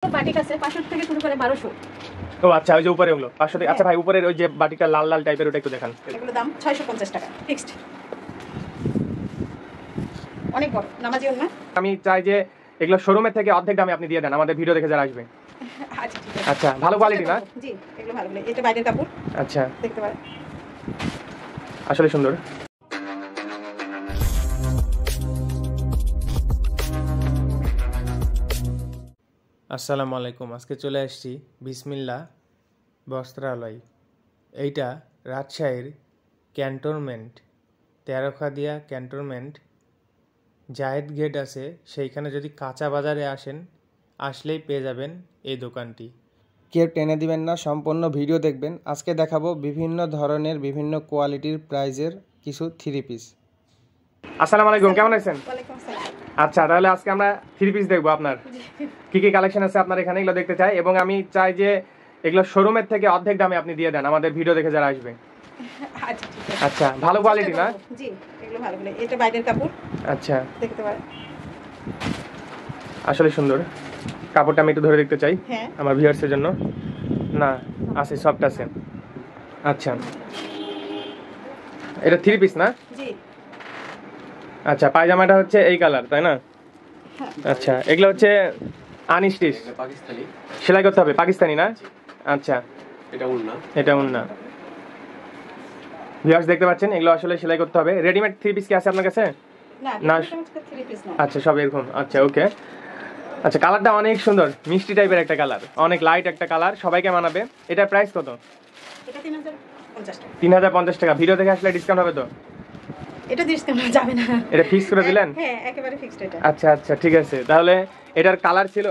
Batik আছে 500 থেকে শুরু করে 1200। ও আচ্ছা, ওই যে উপরে ওগুলো 500 থেকে। আচ্ছা ভাই, উপরের ওই যে বাটিকটা লাল লাল টাইপের ওটা একটু দেখান। এগুলো দাম 650 টাকা ফিক্সড। অনেক বড় নামাজি ওন্না। আমি চাই যে এগুলো শোরুমের থেকে অর্ধেক দামে আপনি দিয়ে দেন আমাদের ভিডিও দেখে যারা আসবে। আচ্ছা ঠিক আছে। আচ্ছা, ভালো কোয়ালিটি না? জি, এগুলো ভালো বলে। এটা বাইরের কাপড়। আচ্ছা, দেখতে পারেন। আসলে সুন্দর। আসসালামু আলাইকুম। আজকে চলে আসছি বিসমিল্লাহ বস্ত্রালয়। এইটা রাজশাহীর ক্যান্টনমেন্ট, তেরোখাদিয়া ক্যান্টনমেন্ট জায়েদ গেট আছে, সেইখানে যদি কাঁচা বাজারে আসেন, আসলেই পেয়ে যাবেন এই দোকানটি। কেউ টেনে দিবেন না, সম্পূর্ণ ভিডিও দেখবেন। আজকে দেখাবো বিভিন্ন ধরনের বিভিন্ন কোয়ালিটির প্রাইজের কিছু থ্রি পিস। আসসালামু আলাইকুম, কেমন আছেন? ওয়ালাইকুম আসসালাম। আচ্ছা, তাহলে আজকে আমরা থ্রি পিস দেখবো। আপনার কি কি কালেকশন আছে আপনার এখানে, এগুলো দেখতে চাই। এবং আমি চাই যে এগুলো শোরুমের থেকে অর্ধেক দামে আপনি দিয়ে দেন আমাদের ভিডিও দেখে যারা আসবে। আচ্ছা ঠিক আছে। আচ্ছা, ভালো কোয়ালিটি না? জি, এগুলো ভালো বলে। এটা বাইরের কাপড়। আচ্ছা, দেখতে পারেন। আসলে সুন্দর। কাপড়টা আমি একটু ধরে দেখতে চাই হ্যাঁ। আমার ভিউয়ার্সের জন্য। না, আছে, সফট আছে। আচ্ছা, এটা থ্রি পিস না? জি। আচ্ছা, পায়জামাটা হচ্ছে এই কালার, তাই না? হ্যাঁ। আচ্ছা, এগুলো হচ্ছে আনস্টিচ, পাকিস্তানি, সেলাই করতে হবে, পাকিস্তানি না? আচ্ছা, এটা উন্না। এটা উন্না। ভিউয়ার্স দেখতে পাচ্ছেন, এগুলো আসলে সেলাই করতে হবে। রেডিমেড থ্রি পিস কি আছে আপনার কাছে? না, না। থ্রি পিস না। আচ্ছা, সব এরকম। আচ্ছা, ওকে। আচ্ছা, কালারটা অনেক সুন্দর, মিষ্টি টাইপের একটা কালার, অনেক লাইট একটা কালার, সবাইকে মানাবে। এটার প্রাইস কত? এটা 3050 টাকা। 3050 টাকা। ভিডিও দেখে আসলে ডিসকাউন্ট হবে তো? এটা ডিসকাউন্ট যাবে না। এটা ফিক্স করে দিলেন? হ্যাঁ, একেবারে ফিক্সড এটা। আচ্ছা আচ্ছা, ঠিক আছে। তাহলে এটার কালার ছিল?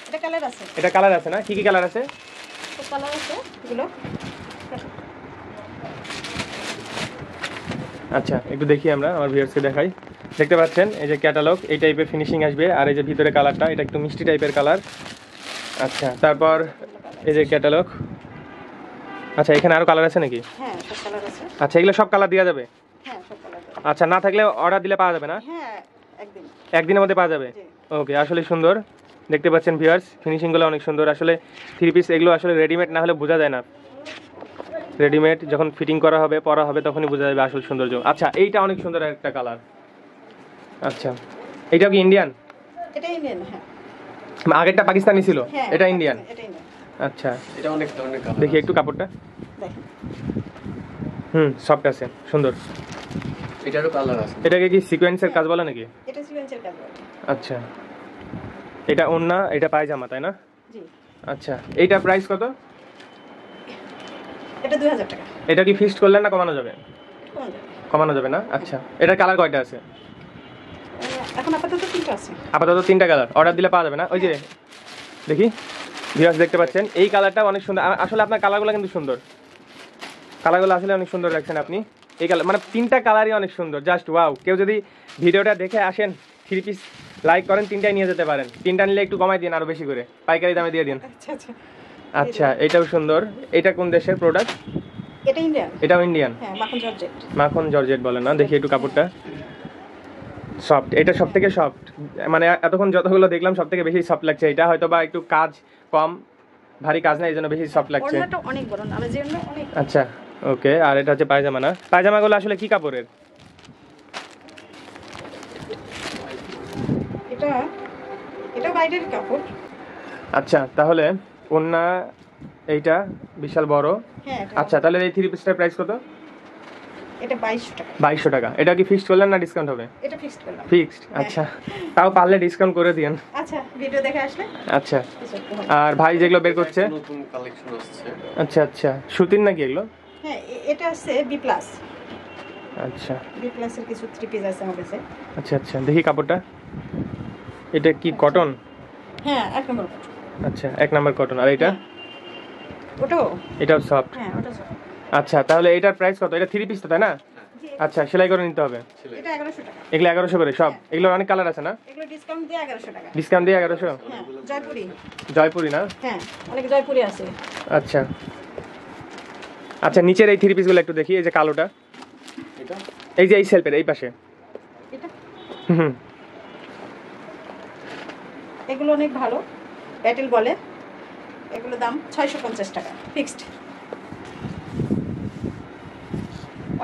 এটা কালার আছে। এটা কালার আছে না? কি কি কালার আছে? তো কালার আছে এগুলো। আচ্ছা, একটু দেখি আমরা, আমার ভিউয়ার্সকে দেখাই। দেখতে পাচ্ছেন এই যে ক্যাটালগ, এই টাইপের ফিনিশিং আসবে। আর এই যে ভিতরে কালারটা, এটা একটু মিষ্টি টাইপের কালার। আচ্ছা, তারপর এই যে ক্যাটালগ। আচ্ছা, এখানে আরো কালার আছে নাকি? হ্যাঁ, সব কালার আছে। আচ্ছা, এগুলো সব কালার দেওয়া যাবে? হ্যাঁ, সব কালার আছে। আচ্ছা, না থাকলে অর্ডার দিলে পাওয়া যাবে না? হ্যাঁ, একদিন। একদিনের মধ্যে পাওয়া যাবে? জি। ওকে, আসলে সুন্দর। দেখতে পাচ্ছেন ভিউয়ার্স, ফিনিশিংগুলো অনেক সুন্দর। আসলে থ্রি পিস এগুলো আসলে রেডিমেড না হলে বোঝা যায় না। রেডিমেড যখন ফিটিং করা হবে, পরা হবে, তখনই বোঝা যাবে আসল সৌন্দর্য। আচ্ছা, এইটা অনেক সুন্দর একটা কালার। আচ্ছা, এইটা কি ইন্ডিয়ান? এটা ইন্ডিয়ান। হ্যাঁ। আগেরটা পাকিস্তানি ছিল, হ্যাঁ, এটা ইন্ডিয়ান। এটা ইন্ডিয়ান। আচ্ছা, এটা অনেক ধরনের কালার। দেখি একটু কাপড়টা। দেখেন। সফট আছে, সুন্দর। এটারও কালার আছে। এটাকে কি সিকোয়েন্সের কাজ বলে নাকি? এটা সিকোয়েন্সের কাজ বলে। আচ্ছা, এটা ওন্না, এটা পায়জামা, তাই না? জি। আচ্ছা, এইটা প্রাইস কত? এটা 2000 টাকা। এটা কি ফিক্সড করলেন না কমানো যাবে? কমান যাবে। কমানো যাবে না? আচ্ছা, এটার কালার কয়টা আছে? এখন আপাতত 3টা আছে। আপাতত 3টা কালার। অর্ডার দিলে পাওয়া যাবে না? ওই যে দেখি, ভিউয়ার্স দেখতে পাচ্ছেন, এই কালারটা অনেক সুন্দর। আসলে আপনার কালারগুলো কিন্তু সুন্দর, কালারগুলো আসলে অনেক সুন্দর রাখছেন আপনি। এই কালার মানে 3টা কালারই অনেক সুন্দর, জাস্ট ওয়াও। কেউ যদি ভিডিওটা দেখে আসেন, থ্রি পিস লাইক করেন, 3টাই নিয়ে যেতে পারেন। 3টা নিলে একটু কমাই দিন, আরো বেশি করে পাইকারি দামে দিয়ে দিন। আচ্ছা আচ্ছা। আচ্ছা, এটাও সুন্দর। এটা কোন দেশের প্রোডাক্ট? এটা ইন্ডিয়ান। এটাও ইন্ডিয়ান। হ্যাঁ, মাখন জর্জেট। মাখন জর্জেট বলে না? দেখি একটু কাপড়টা। সফট, এটা সব থেকে সফট। মানে এতক্ষণ যতগুলো দেখলাম সব থেকে বেশি সফট লাগছে এটা। হয়তো বা একটু কাজ কম, ভারী কাজ না, এই জন্য বেশি সফট লাগছে। ওড়নাটা অনেক বড়, নামাজি ওড়না অনেক। আচ্ছা, ওকে। আর এটা হচ্ছে পায়জামা না? পায়জামাগুলো আসলে কি কাপড়ের? এটা এটা বাইরের কাপড়। আচ্ছা, তাহলে ওন্না এইটা বিশাল বড়। হ্যাঁ। এটা আচ্ছা, তাহলে এই থ্রি পিসটার প্রাইস কত? এটা 2200 টাকা। 2200 টাকা। এটা কি ফিক্সড করলেন না ডিসকাউন্ট হবে? এটা ফিক্সড করলাম। ফিক্সড। আচ্ছা, তাও পারলে ডিসকাউন্ট করে দিন। আচ্ছা, ভিডিও দেখে আসলে। আচ্ছা, আর ভাই যেগুলো বের করছে? নতুন কালেকশন আসছে। আচ্ছা আচ্ছা, সুতির নাকি এগুলো? হ্যাঁ, এটা আছে বি প্লাস। আচ্ছা বি প্লাসের কিছু থ্রি পিস আছে আমার কাছে। আচ্ছা আচ্ছা, দেখি কাপড়টা। এটা কি কটন? হ্যাঁ, 1 নম্বর কটন। আচ্ছা, 1 নাম্বার কটন। আর এটা? ওটাও? এটাও সফট। হ্যাঁ, ওটা সব। আচ্ছা, তাহলে এটার প্রাইস কত? এটা থ্রি পিস তো, তাই না? জি। আচ্ছা, সেলাই করে নিতে হবে। এটা 1100 টাকা। এগুলো 1100 করে সব? এগুলোর অনেক কালার আছে না? এগুলো ডিসকাউন্ট দিয়ে 1100 টাকা। ডিসকাউন্ট দিয়ে 1100? হ্যাঁ, জয়পুরি। জয়পুরি না? হ্যাঁ, অনেক জয়পুরি আছে। আচ্ছা আচ্ছা, নিচের এই থ্রি পিসগুলো একটু দেখি। এই যে কালোটা, এটা এই যে এই সেলফের এই পাশে। এটা হুম, এগুলো অনেক ভালো। প্যাটেল বলে, এগুলো দাম 650 টাকা ফিক্সড।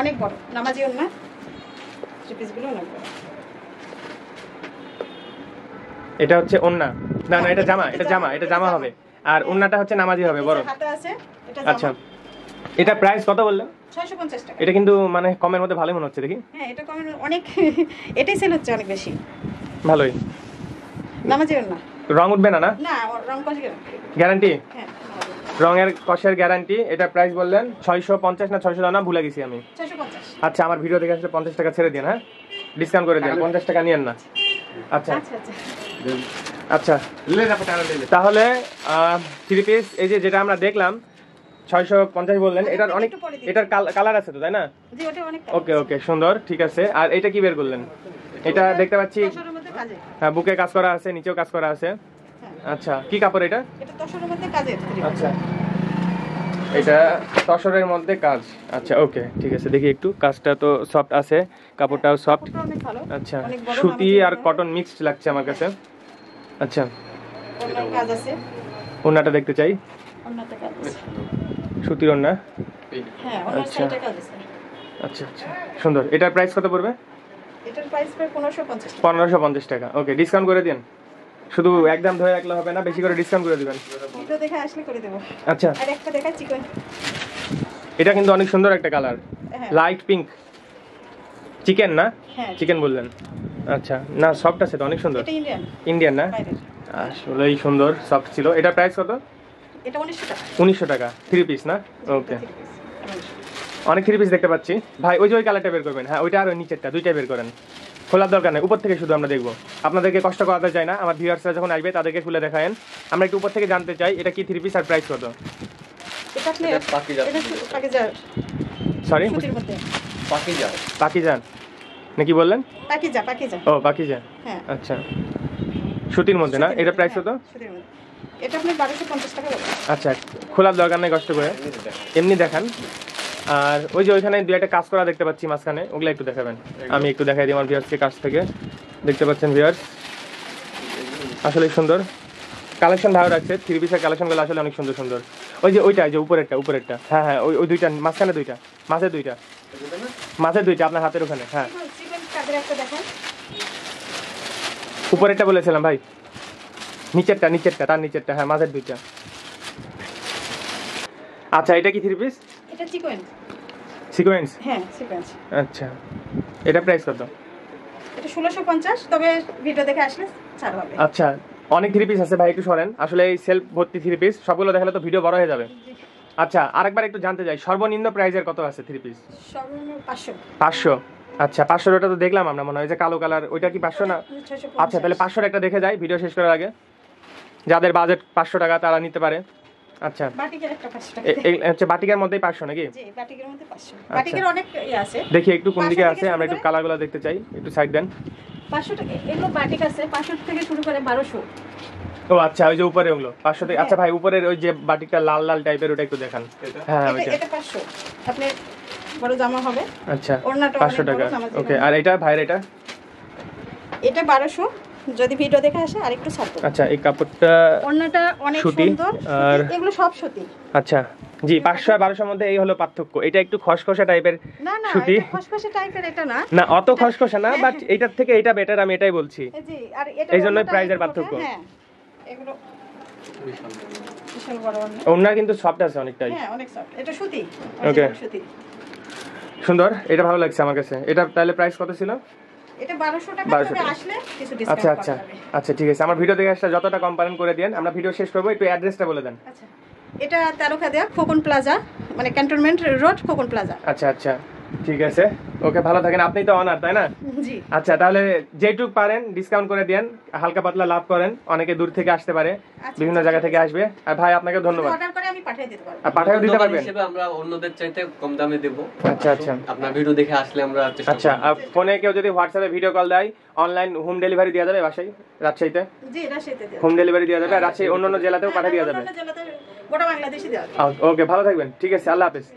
অনেক বড় নামাজি ওন্না, থ্রি পিসগুলো অনেক বড়। এটা হচ্ছে ওন্না, না না এটা জামা, এটা জামা, এটা জামা হবে, আর ওন্নাটা হচ্ছে নামাজি হবে বড়। হাতে আছে এটা আচ্ছা, জামা, এটা প্রাইস কত বললেন? 650 টাকা। এটা কিন্তু মানে কমের মধ্যে ভালোই মনে হচ্ছে দেখি। হ্যাঁ, এটা কমে অনেক, এটাই সেল হচ্ছে অনেক বেশি। ভালোই। নামাজি ওন্না, রং উঠবে না? না না রং কষে গ্যারান্টি, হ্যাঁ রঙের কষের গ্যারান্টি। এটা প্রাইস বললেন 650 না 600 না ভুলে গেছি আমি। 650। আচ্ছা, আমার ভিডিও দেখে আসলে 50 টাকা ছেড়ে দিন, হ্যাঁ ডিসকাউন্ট করে দিন, 50 টাকা নিয়েন না। আচ্ছা আচ্ছা আচ্ছা, আচ্ছা, তাহলে 3 পিস এই যে যেটা আমরা দেখলাম 650 বললেন, এটার অনেক, এটার কালার আছে তো তাই না? জি ওটা অনেক। ওকে ওকে, সুন্দর, ঠিক আছে। আর এটা কি বের করলেন? এটা দেখতে পাচ্ছি তসরের মধ্যে কাজে। হ্যাঁ, বুকে কাজ করা আছে, নিচেও কাজ করা আছে। আচ্ছা, কি কাপড় এটা? এটা তসরের মধ্যে কাজে। আচ্ছা, এটা তসরের মধ্যে কাজ। আচ্ছা ওকে, ঠিক আছে। দেখি একটু, কাজটা তো সফট আছে, কাপড়টাও সফট। কাপড়টা অনেক ভালো। আচ্ছা, অনেক বড় সুতি নামাজি আর কটন মিক্সড লাগছে আমার কাছে। আচ্ছা, ওন্নার কাজ আছে, ওন্নাটা দেখতে চাই। ওন্নাতে কাজ আছে। সুতির ওন্না। হ্যাঁ, ওন্নার আচ্ছা। সাইডে কাজ আছে। আচ্ছা আচ্ছা, সুন্দর। এটার প্রাইস কত পড়বে? এটার প্রাইস প্রায় 1550 টাকা। 1550 টাকা। ওকে, ডিসকাউন্ট করে দিন। শুধু একদম ধরে রাখলে হবে না, বেশি করে ডিসকাউন্ট করে দিবেন। ভিডিও দেখে আসলে করে দেব। আচ্ছা, আর একটা দেখা চিকন। এটা কিন্তু অনেক সুন্দর একটা কালার, হ্যাঁ। Light pink. চিকেন না? হ্যাঁ, চিকেন বললেন। আচ্ছা, না সফট আছে তো, অনেক সুন্দর। এটা ইন্ডিয়ান ইন্ডিয়ান না? বাইরের। আসলেই সুন্দর, সফট ছিল। এটা প্রাইস কত? এটা 1900 টাকা। 1900 টাকা 3 পিস না? ওকে, এটা 3 piece, 1900 অনেক 3 পিস দেখতে পাচ্ছি ভাই। ওই যে ওই কালারটা বের করবেন, হ্যাঁ ওইটা আর ওই নিচেরটা, দুইটা বের করেন। খোলার দরকার নেই, উপর থেকে শুধু আমরা দেখবো। আপনাদেরকে কষ্ট করাতে চাই না, আমার ভিউয়ার্সরা যখন আসবে তাদেরকে খুলে দেখায়েন। আমরা একটু উপর থেকে জানতে চাই এটা কি 3 পিস আর প্রাইস কত? এটা আপনি এটা পাকিজা। এটা পাকিজা সরি, সুতির মধ্যে। পাকিজা। পাকিজান নাকি বললেন? পাকিজা, পাকিজা। ও পাকিজা, হ্যাঁ, আচ্ছা। সুতির মধ্যে না? এটা প্রাইস কত? সুতির মধ্যে। এটা আপনি 1250 টাকা পাবেন। আচ্ছা, খোলার দরকার নেই কষ্ট করে, এমনি দেখান। আর ওই যে ওইখানে দুই একটা কাজ করা দেখতে পাচ্ছি মাঝখানে, ওগুলো একটু দেখাবেন। আমি একটু দেখাই দিই আমার ভিউয়ার্সকে কাছ থেকে। দেখতে পাচ্ছেন ভিউয়ার্স, আসলে সুন্দর কালেকশন ভালো রাখছে। 3 পিসের কালেকশনগুলো আসলে অনেক সুন্দর সুন্দর। ওই যে ওইটা, যে উপরেরটা, হ্যাঁ হ্যাঁ, ওই দুইটা, মাঝখানে দুইটা, মাঝে দুইটা, মাঝে দুইটা আপনার হাতের ওখানে। হ্যাঁ, চিকন কাদের একটা দেখেন। উপরেরটা বলেছিলাম ভাই, নিচেরটা, তার নিচেরটা, হ্যাঁ মাঝের দুইটা। আচ্ছা, এটা কি 3 পিস? এটা চিকন। সিকোয়েন্স? হ্যাঁ, সিকোয়েন্স। আচ্ছা, এটা প্রাইস কত? এটা 1650, তবে ভিডিও দেখে আসলে ছাড় হবে। আচ্ছা, অনেক 3 পিস আছে ভাই, একটু সরেন। আসলে এই সেলফ ভর্তি 3 পিস, সবগুলো দেখালে তো ভিডিও বড় হয়ে যাবে। আচ্ছা, আরেকবার একটু জানতে চাই, সর্বনিম্ন প্রাইসের কত আছে 3 পিস? সর্বনিম্ন 500। 500? আচ্ছা, 500 ওটা তো দেখলাম আমরা, মনে হয় যে কালো কালার, ওইটা কি 500 না? 650। আচ্ছা, তাহলে 500 একটা দেখে যাই ভিডিও শেষ করার আগে, যাদের বাজেট 500 টাকা তারা নিতে পারে। আচ্ছা, বাটিকের একটা 500 টাকা। হচ্ছে বাটিকের মধ্যেই 500 নাকি? জি, বাটিকের মধ্যে 500। বাটিকের অনেক আছে। দেখি একটু কোন দিকে 500 আছে, থেকে আমরা একটু শুরু করে। কালারগুলো দেখতে চাই, একটু সাইড দেন। 500 টাকা এগুলো বাটিক আছে, 500 থেকে শুরু করে 1200। ও আচ্ছা, ওই যে উপরে ওগুলো 500 থেকে। আচ্ছা ভাই, উপরের ওই যে বাটিকটা লাল লাল টাইপের, ওটা একটু দেখান। হ্যাঁ এটা ওইটা। এটা 500। আপনি বড় জামা হবে। আচ্ছা, ওড়নাটা 500 অনেক টাকা। বড়, নামাজি ওকে, ওড়না। আর এটা ভাইয়ের এটা? এটা 1200, যদি ভিডিও দেখে আসে আরেকটু ছাড় দেব। আচ্ছা, এই কাপড়টা ওড়নাটা অনেক সুতি, সুন্দর, আর এগুলো সব সুতি। আচ্ছা জি, 500 আর 1200 মধ্যে এই হলো পার্থক্য। এটা একটু খসখসে টাইপের না না, সুতি। এটা খসখসে টাইপের এটা না। না, অত খসখসে না, বাট এটার থেকে এটা বেটার, আমি এটাই বলছি। জি, আর এটা এই জন্যই ওড়নাটা প্রাইসের একটু পার্থক্য। হ্যাঁ, এগুলো বিশাল বড় ওড়না। ওড়না কিন্তু সফট আছে অনেকটাই। হ্যাঁ, অনেক সফট। এটা সুতি। Okay. original সুতি। সুন্দর, এটা ভালো লাগছে আমার কাছে। এটা তাহলে প্রাইস কত ছিল? এটা 1200 টাকা, 1200 তবে টাকা। আসলে কিছু আচ্ছা ডিসকাউন্ট আচ্ছা করা যাবে। আচ্ছা, ঠিক আছে। আমার ভিডিও দেখে আসলে যতটা কম্পারেন করে দেন। আমরা ভিডিও শেষ করবো, একটু অ্যাড্রেসটা বলে দেন। আচ্ছা, এটা তেরোখাদিয়া খোকন প্লাজা, মানে ক্যান্টনমেন্ট রোড, খোকন প্লাজা। আচ্ছা আচ্ছা, ঠিক আছে। ওকে, ভালো থাকেন। আপনি তো অনার, তাই না? জি। আচ্ছা, তাহলে যেটুক পারেন ডিসকাউন্ট করে দেন, হালকা পাতলা লাভ করেন। অনেকে দূর থেকে আসতে পারে, বিভিন্ন জায়গা থেকে আসবে। আর ভাই আপনাকে ধন্যবাদ। অর্ডার করে আমি পাঠিয়ে দিতে পারবো। আর পাঠিয়ে দিতে পারবেন? হিসেবে আমরা অন্যদের চাইতে কম দামে দেব। আচ্ছা আচ্ছা আপনার ভিডিও দেখে আসলে আমরা চেষ্টা আচ্ছা, করব। আর ফোনে কেউ যদি হোয়াটসঅ্যাপে ভিডিও কল দেয়, অনলাইন হোম ডেলিভারি দেওয়া যাবে বাসায়, রাজশাহীতে? জি, রাজশাহীতে দেওয়া হোম ডেলিভারি দেওয়া যাবে, আর রাজশাহী অন্যান্য জেলাতেও পাঠিয়ে দেওয়া যাবে। অন্যান্য জেলাতে গোটা বাংলাদেশে দেওয়া যাবে। ওকে, ভালো থাকবেন। ঠিক আছে, আল্লাহ হাফেজ।